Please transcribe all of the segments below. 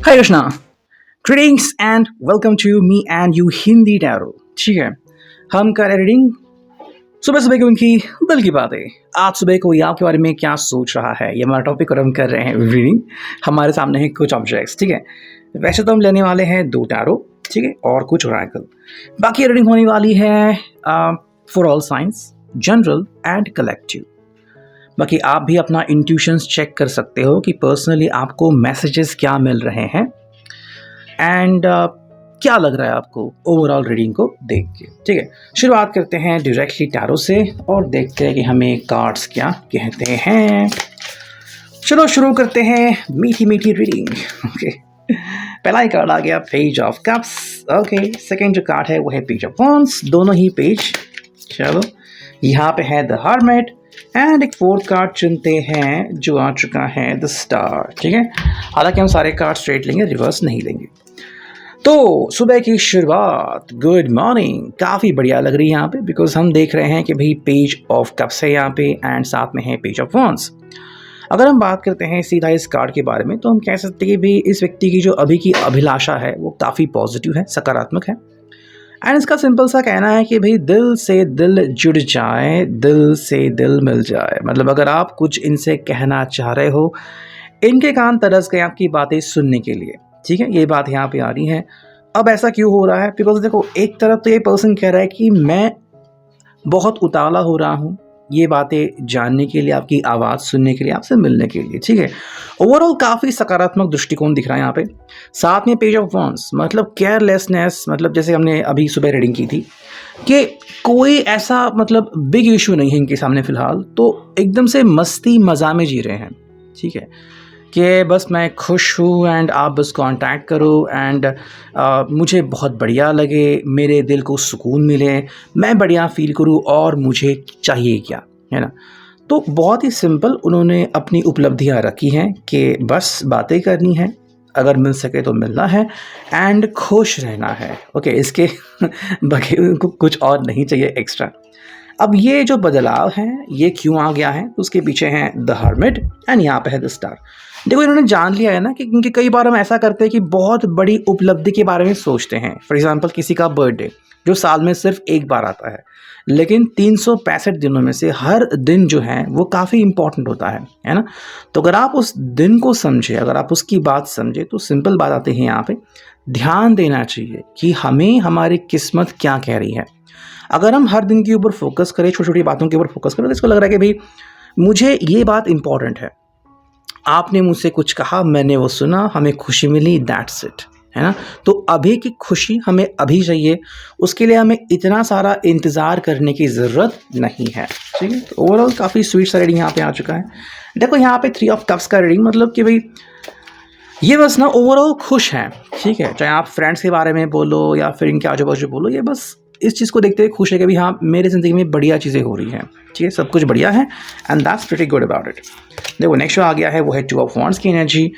Hi Krishna, greetings and welcome to me and you Hindi tarot. ठीक है, हम कर रीडिंग सुबह सुबह की उनकी दिल की बातें। आज सुबह कोई आपके बारे में क्या सोच रहा है, ये हमारा टॉपिक और हम कर रहे हैं रीडिंग। हमारे सामने है कुछ ऑब्जेक्ट्स। ठीक है, वैसे तो हम लेने वाले हैं 2 टैरो, ठीक है, और कुछ ओरेकल। बाकी रीडिंग होने वाली है for all science, general and collective. बाकी आप भी अपना इंट्यूशंस चेक कर सकते हो कि पर्सनली आपको मैसेजेस क्या मिल रहे हैं एंड क्या लग रहा है आपको ओवरऑल रीडिंग को देख के। ठीक है, शुरुआत करते हैं डायरेक्टली टैरो से और देखते हैं कि हमें कार्ड्स क्या कहते हैं। चलो शुरू करते हैं मीठी मीठी रीडिंग। ओके, पहला ही कार्ड आ गया page of cups. Okay, second जो कार्ड है वो है पेज ऑफ वॉन्ड्स, दोनों ही पेज। चलो, यहाँ पे है द हर्मिट एंड एक 4th कार्ड चुनते हैं जो आ चुका है द स्टार। ठीक है, हालांकि हम सारे कार्ड स्ट्रेट लेंगे, रिवर्स नहीं लेंगे। तो सुबह की शुरुआत, गुड मॉर्निंग, काफ़ी बढ़िया लग रही है यहाँ पे, बिकॉज हम देख रहे हैं कि भाई पेज ऑफ कप्स है यहाँ पे एंड साथ में है पेज ऑफ वॉन्ड्स। अगर हम बात करते हैं सीधा इस कार्ड के बारे में तो हम कह सकते हैं कि भाई इस व्यक्ति की जो अभी की अभिलाषा है वो काफ़ी पॉजिटिव है, सकारात्मक है। एंड इसका सिंपल सा कहना है कि भाई दिल से दिल जुड़ जाए, दिल से दिल मिल जाए। मतलब अगर आप कुछ इनसे कहना चाह रहे हो, इनके कान तरस गए आपकी बातें सुनने के लिए। ठीक है, ये बात यहाँ पे आ रही है। अब ऐसा क्यों हो रहा है? बिकॉज देखो, एक तरफ तो ये पर्सन कह रहा है कि मैं बहुत उतावला हो रहा हूँ ये बातें जानने के लिए, आपकी आवाज़ सुनने के लिए, आपसे मिलने के लिए। ठीक है, ओवरऑल काफ़ी सकारात्मक दृष्टिकोण दिख रहा है यहाँ पे। साथ में पेज ऑफ वॉन्ड्स, मतलब केयरलेसनेस, मतलब जैसे हमने अभी सुबह रीडिंग की थी कि कोई ऐसा मतलब बिग इशू नहीं है इनके सामने फ़िलहाल, तो एकदम से मस्ती मज़ा में जी रहे हैं। ठीक है, कि बस मैं खुश हूँ एंड आप बस कांटेक्ट करो एंड मुझे बहुत बढ़िया लगे, मेरे दिल को सुकून मिले, मैं बढ़िया फील करूँ और मुझे चाहिए क्या, है ना। तो बहुत ही सिंपल उन्होंने अपनी उपलब्धियाँ रखी हैं कि बस बातें करनी है, अगर मिल सके तो मिलना है एंड खुश रहना है। ओके, इसके बगैर उनको कुछ और नहीं चाहिए एक्स्ट्रा। अब ये जो बदलाव है ये क्यों आ गया है, उसके पीछे है द हर्मिट एंड यहाँ पे है द स्टार। देखो, इन्होंने जान लिया है ना कि क्योंकि कई बार हम ऐसा करते हैं कि बहुत बड़ी उपलब्धि के बारे में सोचते हैं। फॉर एग्जांपल किसी का बर्थडे जो साल में सिर्फ एक बार आता है, लेकिन 365 दिनों में से हर दिन जो है वो काफ़ी इंपॉर्टेंट होता है ना। तो अगर आप उस दिन को समझे, अगर आप उसकी बात समझे, तो सिंपल बात आती है यहाँ पे, ध्यान देना चाहिए कि हमें हमारी किस्मत क्या कह रही है। अगर हम हर दिन के ऊपर फोकस करें, छोटी छोटी बातों के ऊपर फोकस करें, तो इसको लग रहा है कि भाई मुझे ये बात इंपॉर्टेंट है, आपने मुझसे कुछ कहा, मैंने वो सुना, हमें खुशी मिली, दैट्स इट, है ना। तो अभी की खुशी हमें अभी चाहिए, उसके लिए हमें इतना सारा इंतज़ार करने की ज़रूरत नहीं है। ठीक है, तो ओवरऑल काफ़ी स्वीट सा रीडिंग यहाँ पे आ चुका है। देखो, यहाँ पे 3 ऑफ कप्स का रीडिंग, मतलब कि भाई ये बस ना ओवरऑल खुश हैं। ठीक है, चाहे आप फ्रेंड्स के बारे में बोलो या फिर इनके आजू बाजू बोलो, ये बस इस चीज़ को देखते हुए खुश है कि भाई हाँ, मेरी ज़िंदगी में बढ़िया चीज़ें हो रही हैं। ठीक है, सब कुछ बढ़िया है and that's pretty good about it. देखो, नेक्स्ट जो आ गया है वो है 2 ऑफ वॉन्ड्स की एनर्जी।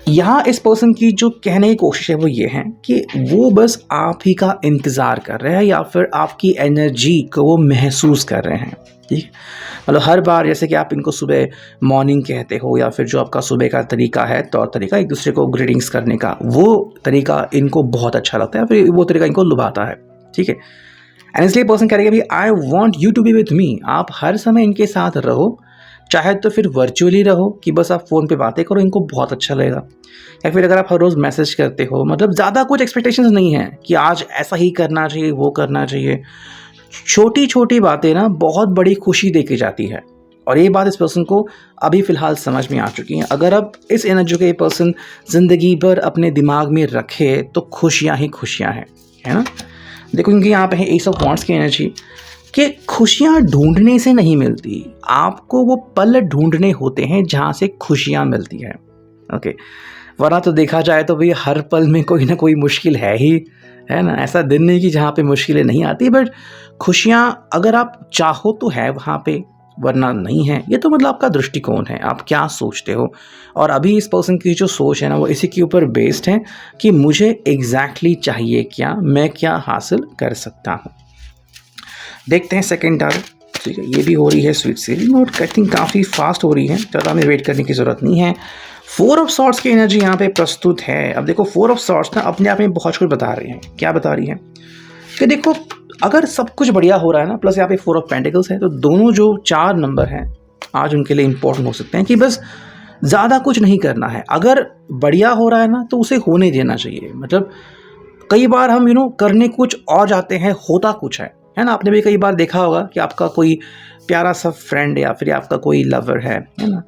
यहाँ इस पर्सन की जो कहने की कोशिश है वो ये है कि वो बस आप ही का इंतज़ार कर रहे हैं या फिर आपकी एनर्जी को वो महसूस कर रहे हैं। ठीक, मतलब हर बार जैसे कि आप इनको सुबह मॉर्निंग कहते हो या फिर जो आपका सुबह का तरीका है, तौर तरीका एक दूसरे को ग्रीटिंग्स करने का, वो तरीका इनको बहुत अच्छा लगता है, फिर वो तरीका इनको लुभाता है। ठीक है, एंड इसलिए पर्सन कह रही है कि I want you to be with me. आप हर समय इनके साथ रहो, चाहे तो फिर वर्चुअली रहो कि बस आप फ़ोन पे बातें करो, इनको बहुत अच्छा लगेगा। या फिर अगर आप हर रोज़ मैसेज करते हो, मतलब ज़्यादा कुछ एक्सपेक्टेशंस नहीं है कि आज ऐसा ही करना चाहिए, वो करना चाहिए। छोटी छोटी बातें ना बहुत बड़ी खुशी दे के जाती है, और ये बात इस पर्सन को अभी फ़िलहाल समझ में आ चुकी है। अगर अब इस एनर्जी के पर्सन ज़िंदगी भर अपने दिमाग में रखे तो खुशियाँ ही खुशियाँ हैं, है ना। देखो, क्योंकि यहाँ पे है एस ऑफ वॉन्ड्स की एनर्जी कि खुशियाँ ढूंढने से नहीं मिलती, आपको वो पल ढूंढने होते हैं जहाँ से खुशियाँ मिलती हैं। ओके, वरना तो देखा जाए तो भाई हर पल में कोई ना कोई मुश्किल है ही, है ना। ऐसा दिन नहीं कि जहाँ पे मुश्किलें नहीं आती, बट खुशियाँ अगर आप चाहो तो है वहाँ पे, वरना नहीं है। ये तो मतलब आपका दृष्टिकोण है, आप क्या सोचते हो। और अभी इस पर्सन की जो सोच है ना वो इसी के ऊपर बेस्ड है कि मुझे एग्जैक्टली चाहिए क्या, मैं क्या हासिल कर सकता हूँ। देखते हैं सेकेंड टैरो। ठीक है, ये भी हो रही है स्वीट सीलिंग और कटिंग काफ़ी फास्ट हो रही है, ज़्यादा हमें वेट करने की ज़रूरत नहीं है। फोर ऑफ सॉर्ड्स की एनर्जी यहाँ पे प्रस्तुत है। अब देखो फोर ऑफ सॉर्ड्स ना अपने आप में बहुत कुछ बता रही हैं। क्या बता रही है कि देखो अगर सब कुछ बढ़िया हो रहा है ना, प्लस यहाँ पे फोर ऑफ पेंटिकल्स है, तो दोनों जो 4 नंबर हैं आज उनके लिए इंपॉर्टेंट हो सकते हैं कि बस ज़्यादा कुछ नहीं करना है। अगर बढ़िया हो रहा है ना तो उसे होने देना चाहिए। मतलब कई बार हम करने कुछ और जाते हैं, होता कुछ है ना। आपने भी कई बार देखा होगा कि आपका कोई प्यारा सा फ्रेंड या फिर आपका कोई लवर है ना,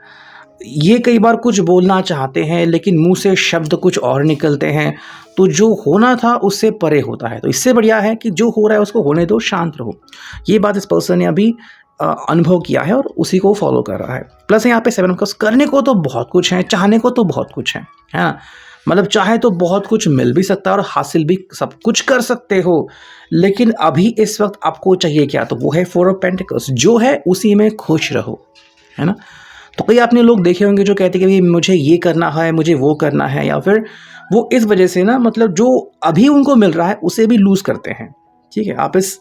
ये कई बार कुछ बोलना चाहते हैं लेकिन मुंह से शब्द कुछ और निकलते हैं, तो जो होना था उससे परे होता है। तो इससे बढ़िया है कि जो हो रहा है उसको होने दो, शांत रहो। ये बात इस पर्सन ने अभी अनुभव किया है और उसी को फॉलो कर रहा है। प्लस यहाँ पे 7 ऑफ कप्स, करने को तो बहुत कुछ है, चाहने को तो बहुत कुछ है ना। मतलब चाहे तो बहुत कुछ मिल भी सकता है और हासिल भी सब कुछ कर सकते हो, लेकिन अभी इस वक्त आपको चाहिए क्या, तो वो है 4 ऑफ पेंटिकल्स। जो है उसी में खुश रहो, है ना। तो कई आपने लोग देखे होंगे जो कहते हैं कि भाई मुझे ये करना है, मुझे वो करना है, या फिर वो इस वजह से ना मतलब जो अभी उनको मिल रहा है उसे भी लूज़ करते हैं। ठीक है, आप इस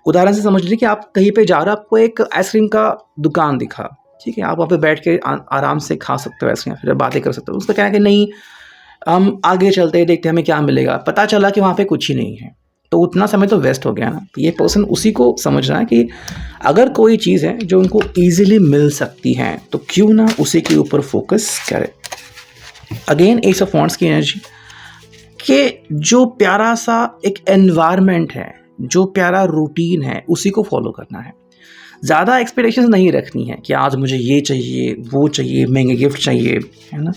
उदाहरण से समझ लीजिए कि आप कहीं पे जा रहे हो, आपको एक आइसक्रीम का दुकान दिखा, ठीक है, आप वहाँ पे बैठ के आराम से खा सकते हो आइसक्रीम, फिर बातें कर सकते हो। उसका कहना है कि नहीं हम आगे चलते हैं, देखते हैं हमें क्या मिलेगा। पता चला कि वहाँ पे कुछ ही नहीं है, तो उतना समय तो वेस्ट हो गया ना। ये पर्सन उसी को समझ रहा है कि अगर कोई चीज़ है जो उनको ईजिली मिल सकती है तो क्यों ना उसी के ऊपर फोकस करे। अगेन एस ऑफ वॉन्ड्स की एनर्जी कि जो प्यारा सा एक एनवायरनमेंट है, जो प्यारा रूटीन है, उसी को फॉलो करना है। ज़्यादा एक्सपेक्टेशंस नहीं रखनी है कि आज मुझे ये चाहिए, वो चाहिए, महंगे गिफ्ट चाहिए, है ना।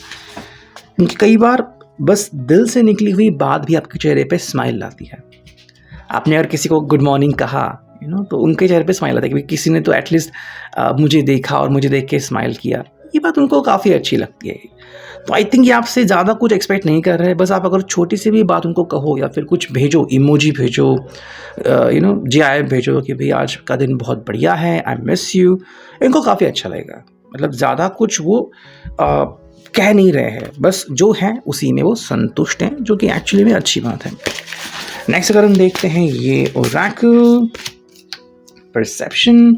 क्योंकि कई बार बस दिल से निकली हुई बात भी आपके चेहरे पे स्माइल लाती है। आपने अगर किसी को गुड मॉर्निंग कहा, तो उनके चेहरे पे स्माइल आता है कि किसी ने तो एटलीस्ट मुझे देखा और मुझे देख के स्माइल किया। ये बात उनको काफ़ी अच्छी लगती है। तो आई थिंक ये आपसे ज़्यादा कुछ एक्सपेक्ट नहीं कर रहे हैं। बस आप अगर छोटी सी भी बात उनको कहो या फिर कुछ भेजो, इमोजी भेजो, GIF भेजो कि भाई आज का दिन बहुत बढ़िया है, आई मिस यू, इनको काफ़ी अच्छा लगेगा। मतलब ज़्यादा कुछ वो कह नहीं रहे हैं, बस जो है उसी में वो संतुष्ट हैं, जो कि एक्चुअली में अच्छी बात है। नेक्स्ट अगर हम देखते हैं ये ओरेकल परसेप्शन।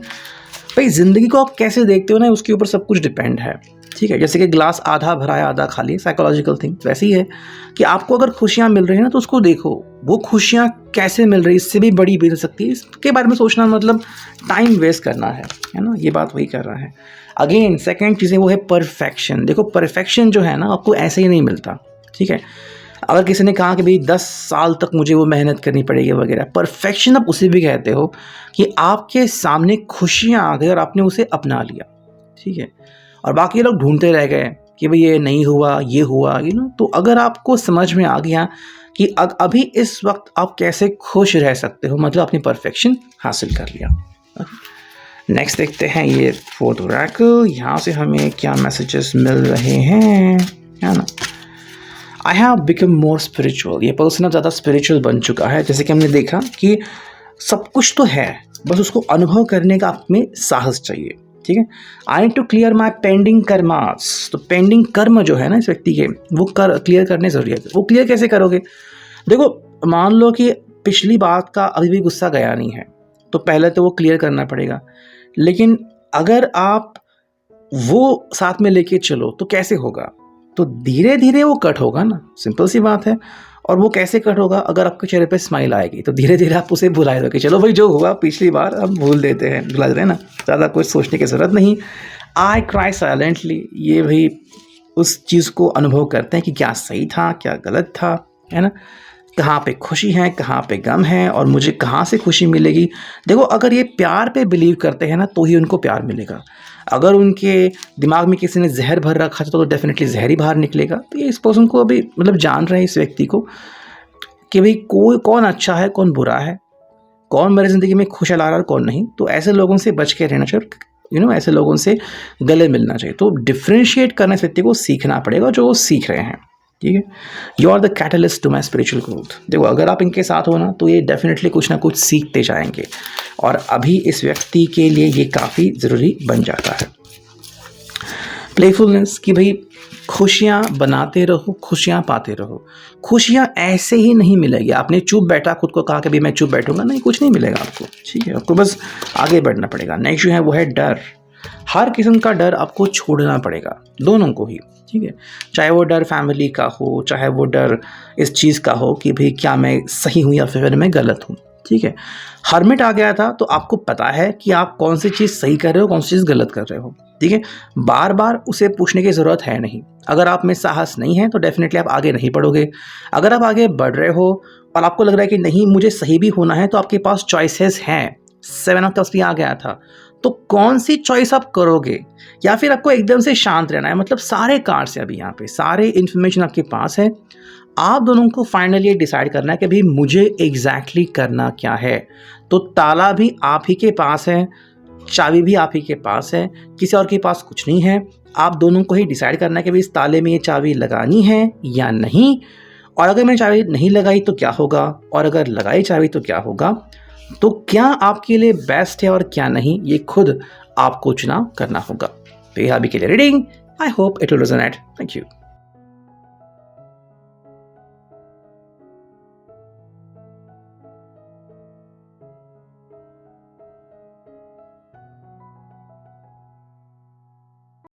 भाई ज़िंदगी को आप कैसे देखते हो ना, उसके ऊपर सब कुछ डिपेंड है। ठीक है, जैसे कि ग्लास आधा भरा है आधा खाली है, साइकोलॉजिकल थिंग वैसे ही है कि आपको अगर खुशियाँ मिल रही हैं ना तो उसको देखो, वो खुशियाँ कैसे मिल रही है, इससे भी बड़ी मिल सकती है। इसके बारे में सोचना मतलब टाइम वेस्ट करना है ना। ये बात वही कर रहा है। अगेन सेकेंड चीज़ें वो है परफेक्शन। देखो परफेक्शन जो है ना आपको ऐसे ही नहीं मिलता। ठीक है, अगर किसी ने कहा कि भाई 10 साल तक मुझे वो मेहनत करनी पड़ेगी वगैरह, परफेक्शन आप उसे भी कहते हो कि आपके सामने खुशियाँ आ गई और आपने उसे अपना लिया। ठीक है, और बाकी लोग ढूंढते रह गए कि भाई ये नहीं हुआ, ये हुआ, तो अगर आपको समझ में आ गया कि अभी इस वक्त आप कैसे खुश रह सकते हो, मतलब अपनी परफेक्शन हासिल कर लिया। नेक्स्ट देखते हैं ये फोर्थ ओरेकल, यहाँ से हमें क्या मैसेजेस मिल रहे हैं, है ना। I have become more spiritual. ये पर्सन अब ज़्यादा स्पिरिचुअल बन चुका है। जैसे कि हमने देखा कि सब कुछ तो है, बस उसको अनुभव करने का आप में साहस चाहिए। ठीक है, I need to clear my pending karmas. तो पेंडिंग कर्म जो है ना इस व्यक्ति के, वो क्लियर करने ज़रूरी है। वो क्लियर कैसे करोगे? देखो मान लो कि पिछली बात का अभी भी गुस्सा गया नहीं है, तो पहले तो वो क्लियर करना पड़ेगा। लेकिन अगर आप वो साथ में लेके चलो तो कैसे होगा? तो धीरे धीरे वो कट होगा ना, सिंपल सी बात है। और वो कैसे कट होगा? अगर आपके चेहरे पे स्माइल आएगी तो धीरे धीरे आप उसे भुला दोगे। चलो भाई जो हुआ पिछली बार हम भूल देते हैं, भुला देते हैं ना, ज़्यादा कुछ सोचने की ज़रूरत नहीं। आई क्राई साइलेंटली, ये भाई उस चीज़ को अनुभव करते हैं कि क्या सही था, क्या गलत था, है ना। कहाँ पे खुशी है, कहाँ पे गम है, और मुझे कहाँ से खुशी मिलेगी। देखो अगर ये प्यार पे बिलीव करते हैं ना तो ही उनको प्यार मिलेगा। अगर उनके दिमाग में किसी ने जहर भर रखा था तो डेफिनेटली जहर ही बाहर निकलेगा। तो ये इस पर्सन को अभी मतलब जान रहे हैं, इस व्यक्ति को, कि भाई कौन अच्छा है, कौन बुरा है, कौन मेरी ज़िंदगी में खुश ला रहा है, कौन नहीं। तो ऐसे लोगों से बच के रहना चाहिए, ऐसे लोगों से गले मिलना चाहिए। तो डिफ्रेंशिएट करना इस व्यक्ति को सीखना पड़ेगा, जो वो सीख रहे हैं। ठीक है, you are the catalyst to my spiritual growth. देखो अगर आप इनके साथ हो ना तो ये डेफिनेटली कुछ ना कुछ सीखते जाएंगे, और अभी इस व्यक्ति के लिए ये काफ़ी ज़रूरी बन जाता है। प्लेफुलनेस की भाई खुशियाँ बनाते रहो, खुशियाँ पाते रहो। खुशियाँ ऐसे ही नहीं मिलेगी। आपने चुप बैठा, खुद को कहा कि भाई मैं चुप बैठूंगा, नहीं, कुछ नहीं मिलेगा आपको। ठीक है, आपको बस आगे बढ़ना पड़ेगा। नेक्स्ट जो है वो है डर। हर किस्म का डर आपको छोड़ना पड़ेगा, दोनों को ही, ठीक है। चाहे वो डर फैमिली का हो, चाहे वो डर इस चीज़ का हो कि भाई क्या मैं सही हूँ या फिर मैं गलत हूँ, ठीक है। हर्मिट आ गया था तो आपको पता है कि आप कौन सी चीज़ सही कर रहे हो, कौन सी चीज़ गलत कर रहे हो, ठीक है। बार बार उसे पूछने की ज़रूरत है नहीं। अगर आप में साहस नहीं है तो डेफिनेटली आप आगे नहीं बढ़ोगे। अगर आप आगे बढ़ रहे हो और आपको लग रहा है कि नहीं मुझे सही भी होना है, तो आपके पास चॉइसेस हैं। 7 ऑफ कप्स भी आ गया था, तो कौन सी चॉइस आप करोगे? या फिर आपको एकदम से शांत रहना है? मतलब सारे कार्ड्स हैं अभी यहाँ पे, सारे इन्फॉर्मेशन आपके पास है। आप दोनों को फाइनली डिसाइड करना है कि भाई मुझे एग्जैक्टली करना क्या है। तो ताला भी आप ही के पास है, चाबी भी आप ही के पास है, किसी और के पास कुछ नहीं है। आप दोनों को ही डिसाइड करना है कि भाई इस ताले में ये चाबी लगानी है या नहीं, और अगर मैंने चाबी नहीं लगाई तो क्या होगा, और अगर लगाई चाबी तो क्या होगा। तो क्या आपके लिए बेस्ट है और क्या नहीं, ये खुद आपको चुनाव करना होगा। तो ये अभी के लिए reading, I hope it will resonate. Thank you.